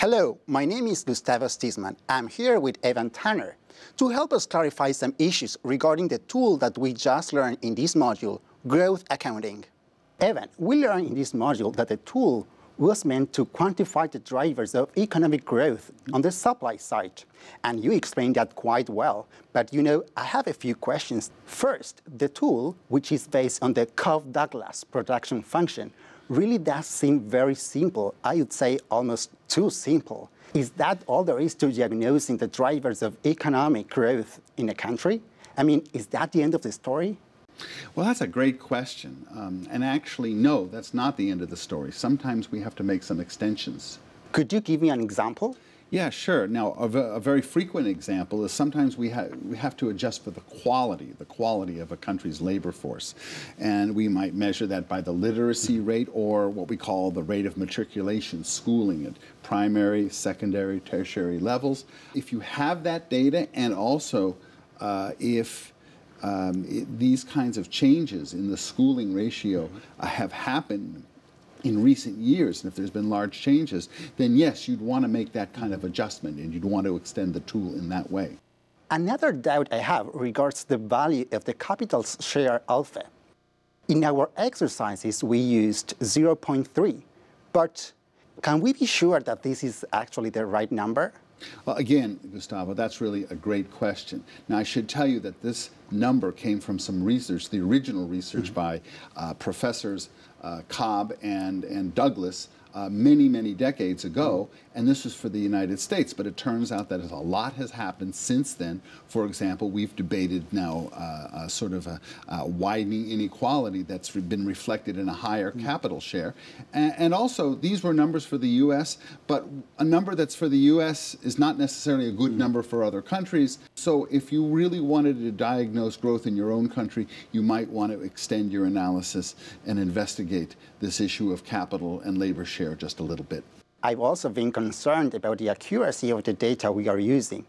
Hello, my name is Gustavo Stisman. I'm here with Evan Tanner to help us clarify some issues regarding the tool that we just learned in this module, growth accounting. Evan, we learned in this module that the tool was meant to quantify the drivers of economic growth on the supply side. And you explained that quite well. But I have a few questions. First, the tool, which is based on the Cobb-Douglas production function, really does seem very simple. I would say almost too simple. Is that all there is to diagnosing the drivers of economic growth in a country? I mean, is that the end of the story? Well, that's a great question. And actually, no, that's not the end of the story. Sometimes we have to make some extensions. Could you give me an example? Yeah, sure. Now, a very frequent example is sometimes we have to adjust for the quality of a country's labor force. And we might measure that by the literacy rate or what we call the rate of matriculation, schooling at primary, secondary, tertiary levels. If you have that data and also if these kinds of changes in the schooling ratio have happened in recent years, and if there's been large changes, then yes, you'd want to make that kind of adjustment, and you'd want to extend the tool in that way. Another doubt I have regards the value of the capital share alpha. In our exercises, we used 0.3, but can we be sure that this is actually the right number? Well, again, Gustavo, that's really a great question. Now, I should tell you that this number came from some research, the original research by professors Cobb and Douglas many decades ago, and this was for the United States, but it turns out that a lot has happened since then. For example, we've debated now sort of a widening inequality that's been reflected in a higher capital share. And also, these were numbers for the U.S., but a number that's for the U.S. is not necessarily a good number for other countries. So if you really wanted to diagnose growth in your own country, you might want to extend your analysis and investigate this issue of capital and labor share just a little bit. I've also been concerned about the accuracy of the data we are using.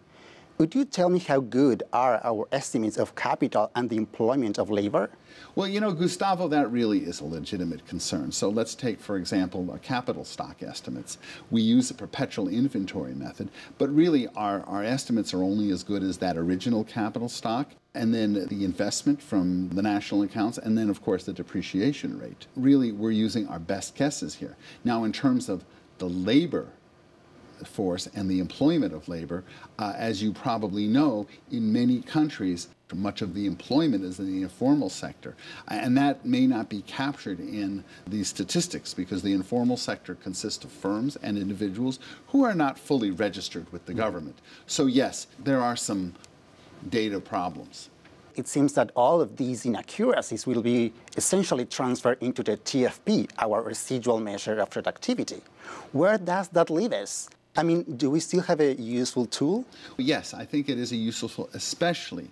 Would you tell me how good are our estimates of capital and the employment of labor? Well, Gustavo, that really is a legitimate concern. So let's take, for example, capital stock estimates. We use a perpetual inventory method, but really our estimates are only as good as that original capital stock, and then the investment from the national accounts, and then, of course, the depreciation rate. Really, we're using our best guesses here. Now, in terms of the labor force and the employment of labor, as you probably know, in many countries, much of the employment is in the informal sector. And that may not be captured in these statistics because the informal sector consists of firms and individuals who are not fully registered with the government. So yes, there are some data problems. It seems that all of these inaccuracies will be essentially transferred into the TFP, our residual measure of productivity. Where does that leave us? I mean, do we still have a useful tool? Yes, I think it is a useful, especially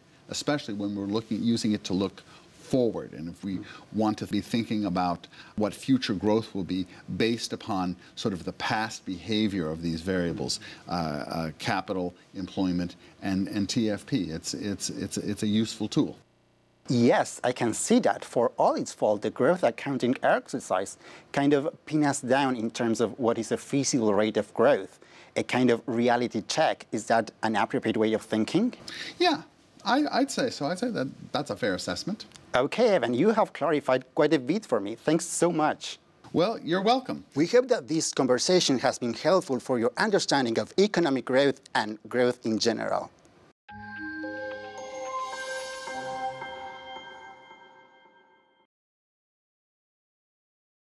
when we're using it to look forward, and if we want to be thinking about what future growth will be based upon sort of the past behavior of these variables, capital, employment, and TFP. It's a useful tool. Yes, I can see that. For all its fault, the growth accounting exercise kind of pin us down in terms of what is a feasible rate of growth, a kind of reality check. Is that an appropriate way of thinking? Yeah, I'd say so. I'd say that that's a fair assessment. Okay, Evan, you have clarified quite a bit for me. Thanks so much. Well, you're welcome. We hope that this conversation has been helpful for your understanding of economic growth and growth in general.